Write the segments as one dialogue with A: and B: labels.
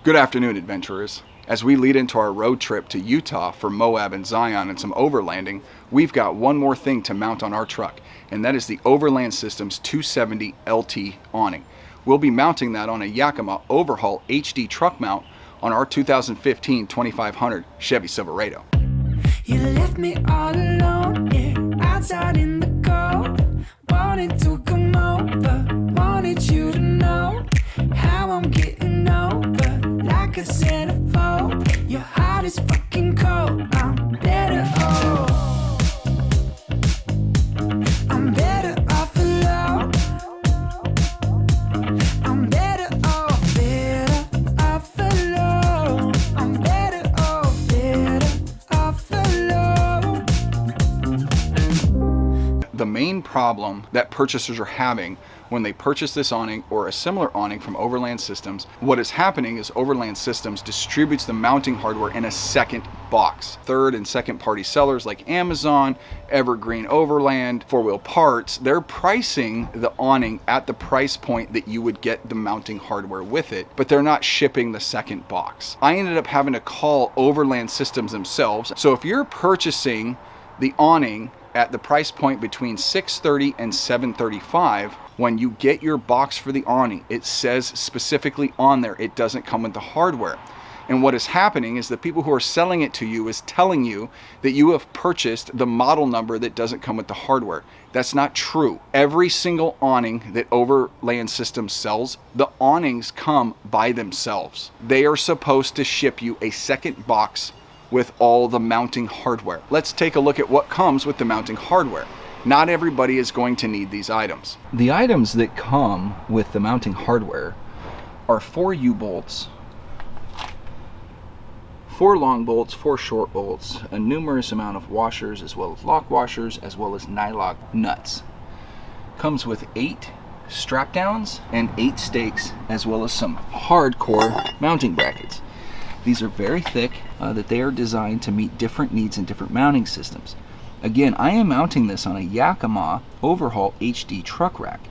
A: Good afternoon, adventurers. As we lead into our road trip to Utah for Moab and Zion and some overlanding, we've got one more thing to mount on our truck, and that is the Overland Systems 270 LT awning. We'll be mounting that on a Yakima Overhaul HD truck mount on our 2015 2500 Chevy Silverado.
B: You left me all alone, yeah, outside in the cold. Wanted to come over, wanted you to know how I'm getting over, like a centerfold. Your heart is fucking cold. I'm better off. I'm better off alone. I'm better off, better off alone. I'm better off alone.
A: The main problem that purchasers are having when they purchase this awning or a similar awning from Overland Systems, what is happening is Overland Systems distributes the mounting hardware in a second box. Third and second party sellers like Amazon, Evergreen Overland, 4 Wheel Parts, they're pricing the awning at the price point that you would get the mounting hardware with it, but they're not shipping the second box. I ended up having to call Overland Systems themselves. So if you're purchasing the awning at the price point between $630 and $735, when you get your box for the awning, it says specifically on there it doesn't come with the hardware. And what is happening is the people who are selling it to you is telling you that you have purchased the model number that doesn't come with the hardware. That's not true. Every single awning that Overland Systems sells, the awnings come by themselves. They are supposed to ship you a second box with all the mounting hardware. Let's take a look at what comes with the mounting hardware. Not everybody is going to need these items. The items that come with the mounting hardware are 4 U-bolts, 4 long bolts, 4 short bolts, a numerous amount of washers as well as lock washers, as well as nylock nuts. Comes with 8 strap downs and 8 stakes, as well as some hardcore mounting brackets. These are very thick, that they are designed to meet different needs in different mounting systems. Again, I am mounting this on a Yakima Overhaul HD truck rack.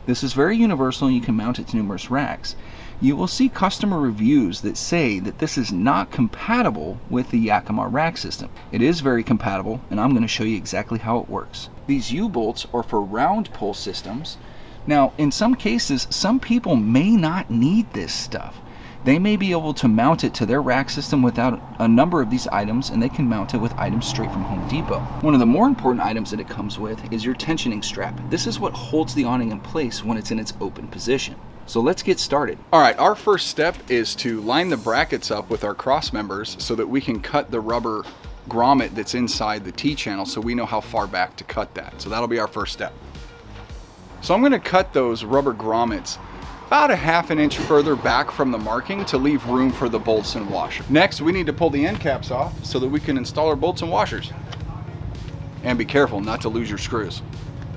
A: This is very universal and you can mount it to numerous racks. You will see customer reviews that say that this is not compatible with the Yakima rack system. It is very compatible, and I'm going to show you exactly how it works. These U-bolts are for round pull systems. Now, in some cases, some people may not need this stuff. They may be able to mount it to their rack system without a number of these items, and they can mount it with items straight from Home Depot. One of the more important items that it comes with is your tensioning strap. This is what holds the awning in place when it's in its open position. So let's get started. All right, our first step is to line the brackets up with our cross members so that we can cut the rubber grommet that's inside the T-channel so we know how far back to cut that. So that'll be our first step. So I'm gonna cut those rubber grommets about a ½ an inch further back from the marking to leave room for the bolts and washer. Next, we need to pull the end caps off so that we can install our bolts and washers. And be careful not to lose your screws.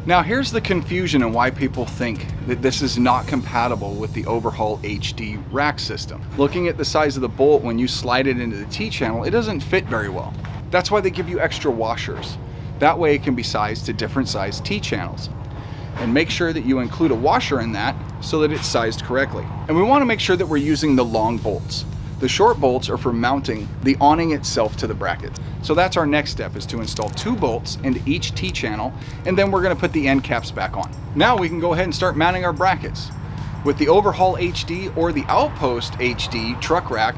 A: Now here's the confusion and why people think that this is not compatible with the Overhaul HD rack system. Looking at the size of the bolt when you slide it into the T-channel, it doesn't fit very well. That's why they give you extra washers. That way it can be sized to different size T-channels. And make sure that you include a washer in that so that it's sized correctly. And we want to make sure that we're using the long bolts. The short bolts are for mounting the awning itself to the bracket. So that's our next step, is to install 2 bolts into each T-channel, and then we're going to put the end caps back on. Now we can go ahead and start mounting our brackets. With the Overhaul HD or the Outpost HD truck rack,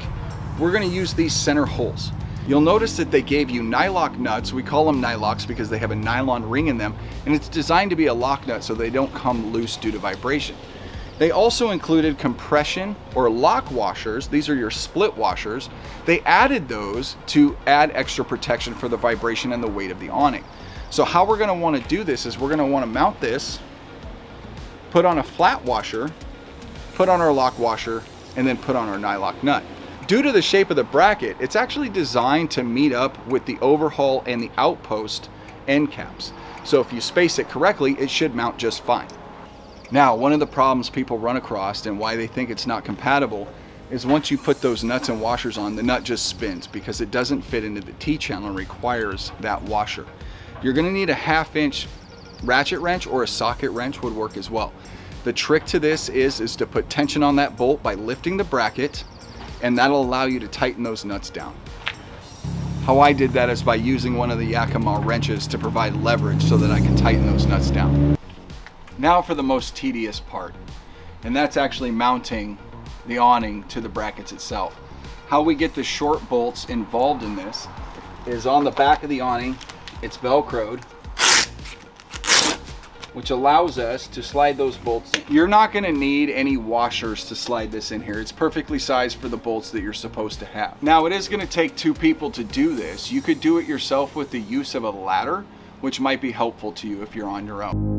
A: we're going to use these center holes. You'll notice that they gave you nylock nuts. We call them nylocks because they have a nylon ring in them, and it's designed to be a lock nut so they don't come loose due to vibration. They also included compression or lock washers. These are your split washers. They added those to add extra protection for the vibration and the weight of the awning. So how we're going to want to do this is we're going to want to mount this, put on a flat washer, put on our lock washer, and then put on our nylock nut. Due to the shape of the bracket, it's actually designed to meet up with the Overhaul and the Outpost end caps. So if you space it correctly, it should mount just fine. Now, one of the problems people run across and why they think it's not compatible is once you put those nuts and washers on, the nut just spins because it doesn't fit into the T-channel and requires that washer. You're going to need a ½ inch ratchet wrench or a socket wrench would work as well. The trick to this is to put tension on that bolt by lifting the bracket and that'll allow you to tighten those nuts down. How I did that is by using one of the Yakima wrenches to provide leverage so that I can tighten those nuts down. Now for the most tedious part, and that's actually mounting the awning to the brackets itself. How we get the short bolts involved in this is on the back of the awning. It's Velcroed, which allows us to slide those bolts in. You're not gonna need any washers to slide this in here. It's perfectly sized for the bolts that you're supposed to have. Now, it is gonna take 2 people to do this. You could do it yourself with the use of a ladder, which might be helpful to you if you're on your own.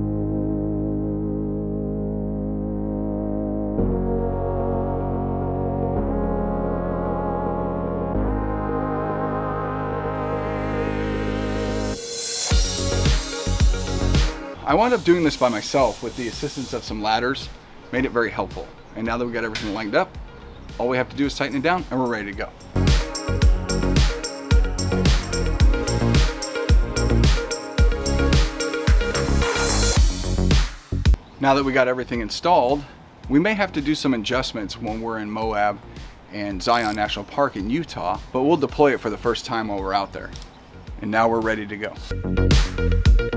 A: I wound up doing this by myself with the assistance of some ladders. Made it very helpful. And now that we got everything lined up, all we have to do is tighten it down and we're ready to go. Now that we got everything installed, we may have to do some adjustments when we're in Moab and Zion National Park in Utah, but we'll deploy it for the first time while we're out there. And now we're ready to go.